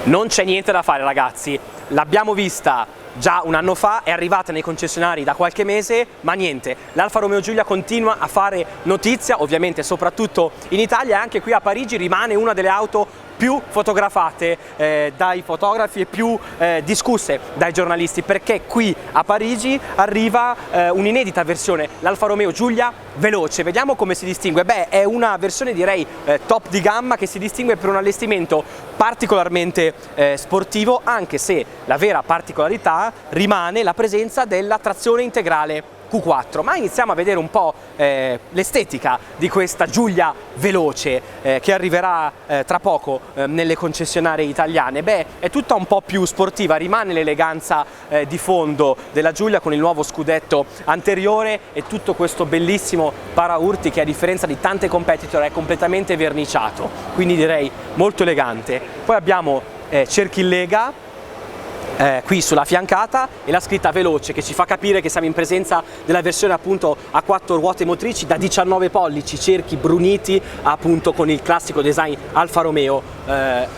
Non c'è niente da fare ragazzi, l'abbiamo vista già un anno fa, è arrivata nei concessionari da qualche mese, ma niente, l'Alfa Romeo Giulia continua a fare notizia, ovviamente soprattutto in Italia, e anche qui a Parigi rimane una delle auto più fotografate dai fotografi e più discusse dai giornalisti, perché qui a Parigi arriva un'inedita versione, l'Alfa Romeo Giulia veloce. Vediamo come si distingue. Beh, è una versione direi top di gamma, che si distingue per un allestimento particolarmente sportivo, anche se la vera particolarità rimane la presenza della trazione integrale Q4. Ma iniziamo a vedere un po' l'estetica di questa Giulia veloce che arriverà tra poco nelle concessionarie italiane. Beh, è tutta un po' più sportiva, rimane l'eleganza di fondo della Giulia con il nuovo scudetto anteriore e tutto questo bellissimo paraurti che, a differenza di tante competitor, è completamente verniciato, quindi direi molto elegante. Poi abbiamo cerchi in lega qui sulla fiancata e la scritta veloce, che ci fa capire che siamo in presenza della versione appunto a 4 ruote motrici da 19 pollici, cerchi bruniti appunto con il classico design Alfa Romeo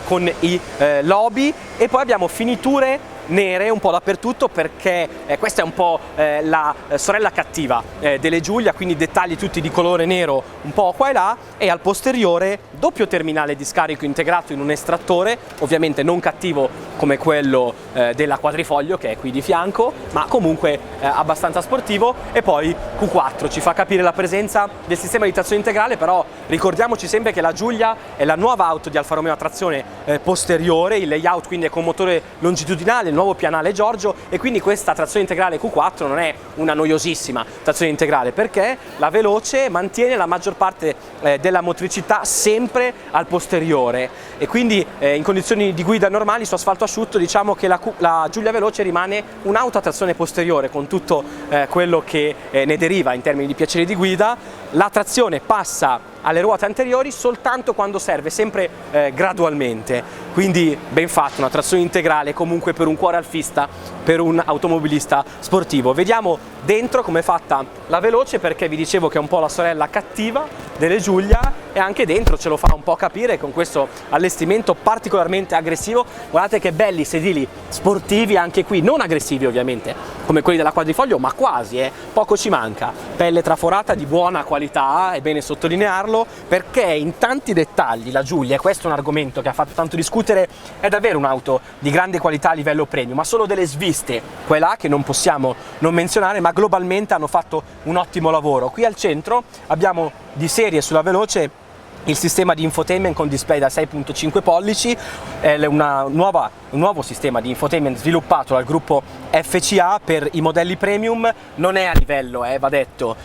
con i lobi, e poi abbiamo finiture nere un po' dappertutto, perché questa è un po' la sorella cattiva delle Giulia, quindi dettagli tutti di colore nero un po' qua e là, e al posteriore doppio terminale di scarico integrato in un estrattore, ovviamente non cattivo come quello della Quadrifoglio che è qui di fianco, ma comunque abbastanza sportivo. E poi Q4 ci fa capire la presenza del sistema di trazione integrale, però ricordiamoci sempre che la Giulia è la nuova auto di Alfa Romeo a trazione posteriore, il layout quindi è con motore longitudinale, il nuovo pianale Giorgio, e quindi questa trazione integrale Q4 non è una noiosissima trazione integrale, perché la veloce mantiene la maggior parte della motricità sempre al posteriore, e quindi in condizioni di guida normali su asfalto asciutto diciamo che la Giulia veloce rimane un'auto a trazione posteriore con tutto quello che ne deriva in termini di piacere di guida. La trazione passa alle ruote anteriori soltanto quando serve, sempre gradualmente, quindi ben fatto, una trazione integrale comunque per un cuore alfista, per un automobilista sportivo. Vediamo dentro come è fatta la veloce, perché vi dicevo che è un po' la sorella cattiva delle Giulia, e anche dentro ce lo fa un po' capire con questo allestimento particolarmente aggressivo. Guardate che belli sedili sportivi, anche qui non aggressivi ovviamente come quelli della Quadrifoglio, ma quasi, poco ci manca. Pelle traforata di buona qualità, è bene sottolinearlo, perché in tanti dettagli la Giulia, e questo è un argomento che ha fatto tanto discutere, è davvero un'auto di grande qualità a livello premium, ma solo delle sviste, quelle là che non possiamo non menzionare, ma globalmente hanno fatto un ottimo lavoro. Qui al centro abbiamo di serie sulla veloce il sistema di infotainment con display da 6.5 pollici, un nuovo sistema di infotainment sviluppato dal gruppo FCA per i modelli premium. Non è a livello, va detto,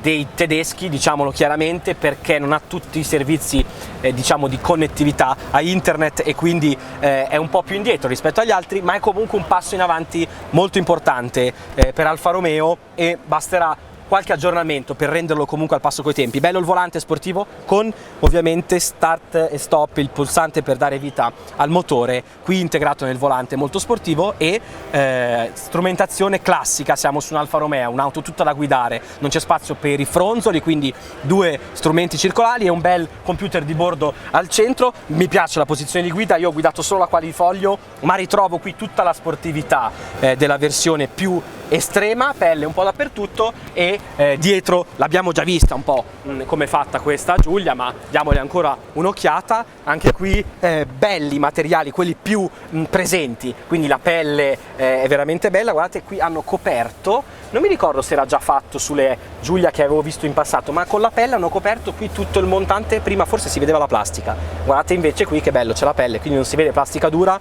dei tedeschi, diciamolo chiaramente, perché non ha tutti i servizi diciamo di connettività a internet, e quindi è un po' più indietro rispetto agli altri, ma è comunque un passo in avanti molto importante per Alfa Romeo, e basterà qualche aggiornamento per renderlo comunque al passo coi tempi. Bello il volante sportivo con ovviamente start e stop, il pulsante per dare vita al motore qui integrato nel volante, molto sportivo, e strumentazione classica. Siamo su un Alfa Romeo, un'auto tutta da guidare, non c'è spazio per i fronzoli, quindi 2 strumenti circolari e un bel computer di bordo al centro. Mi piace la posizione di guida, io ho guidato solo la Quadrifoglio, ma ritrovo qui tutta la sportività della versione più estrema, pelle un po' dappertutto, e dietro l'abbiamo già vista un po' come è fatta questa Giulia, ma diamole ancora un'occhiata. Anche qui belli materiali, quelli più presenti, quindi la pelle è veramente bella. Guardate, qui hanno coperto, non mi ricordo se era già fatto sulle Giulia che avevo visto in passato, ma con la pelle hanno coperto qui tutto il montante. Prima forse si vedeva la plastica, guardate invece qui che bello, c'è la pelle, quindi non si vede plastica dura.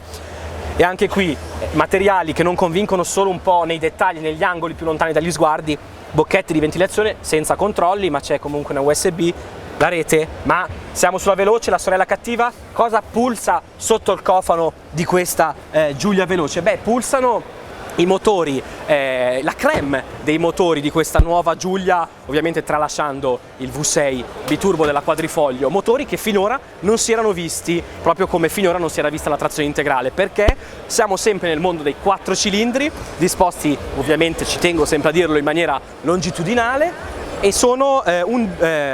E anche qui materiali che non convincono solo un po' nei dettagli, negli angoli più lontani dagli sguardi, bocchetti di ventilazione senza controlli, ma c'è comunque una USB, la rete. Ma siamo sulla veloce, la sorella cattiva. Cosa pulsa sotto il cofano di questa Giulia veloce? Beh, pulsano i motori, la crème dei motori di questa nuova Giulia, ovviamente tralasciando il V6 biturbo della Quadrifoglio, motori che finora non si erano visti, proprio come finora non si era vista la trazione integrale, perché siamo sempre nel mondo dei 4 cilindri, disposti ovviamente, ci tengo sempre a dirlo, in maniera longitudinale, e sono un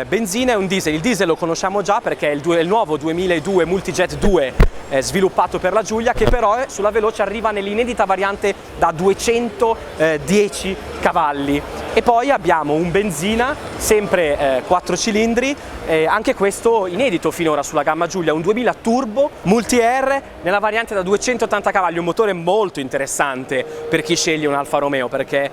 benzina e un diesel. Il diesel lo conosciamo già perché è il nuovo 2002 Multijet 2 sviluppato per la Giulia, che però sulla Veloce arriva nell'inedita variante da 210 cavalli. E poi abbiamo un benzina, sempre 4 cilindri, anche questo inedito finora sulla gamma Giulia, un 2000 turbo multi-air nella variante da 280 cavalli, un motore molto interessante per chi sceglie un Alfa Romeo, perché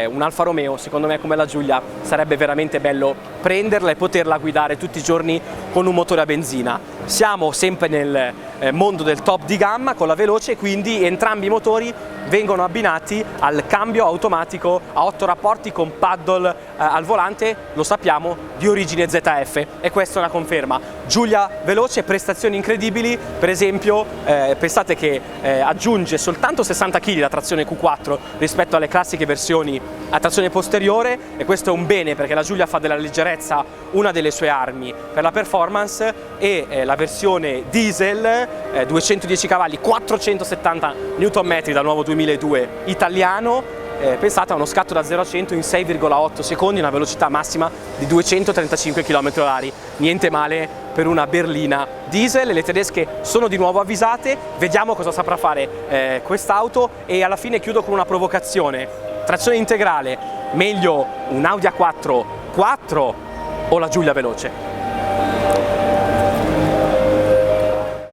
un Alfa Romeo secondo me come la Giulia sarebbe veramente bello prenderla e poterla guidare tutti i giorni con un motore a benzina. Siamo sempre nel mondo del top di gamma con la Veloce, quindi entrambi i motori vengono abbinati al cambio automatico a 8 rapporti con paddle al volante, lo sappiamo, di origine ZF, e questa è una conferma. Giulia Veloce, prestazioni incredibili, per esempio pensate che aggiunge soltanto 60 kg la trazione Q4 rispetto alle classiche versioni a trazione posteriore, e questo è un bene perché la Giulia fa della leggerezza una delle sue armi per la performance, e la versione diesel 210 cavalli, 470 Nm dal nuovo 2002 italiano, pensate a uno scatto da 0 a 100 in 6,8 secondi, una velocità massima di 235 km/h, niente male per una berlina diesel. Le tedesche sono di nuovo avvisate, vediamo cosa saprà fare quest'auto, e alla fine chiudo con una provocazione: trazione integrale, meglio un Audi A4 4 o la Giulia Veloce?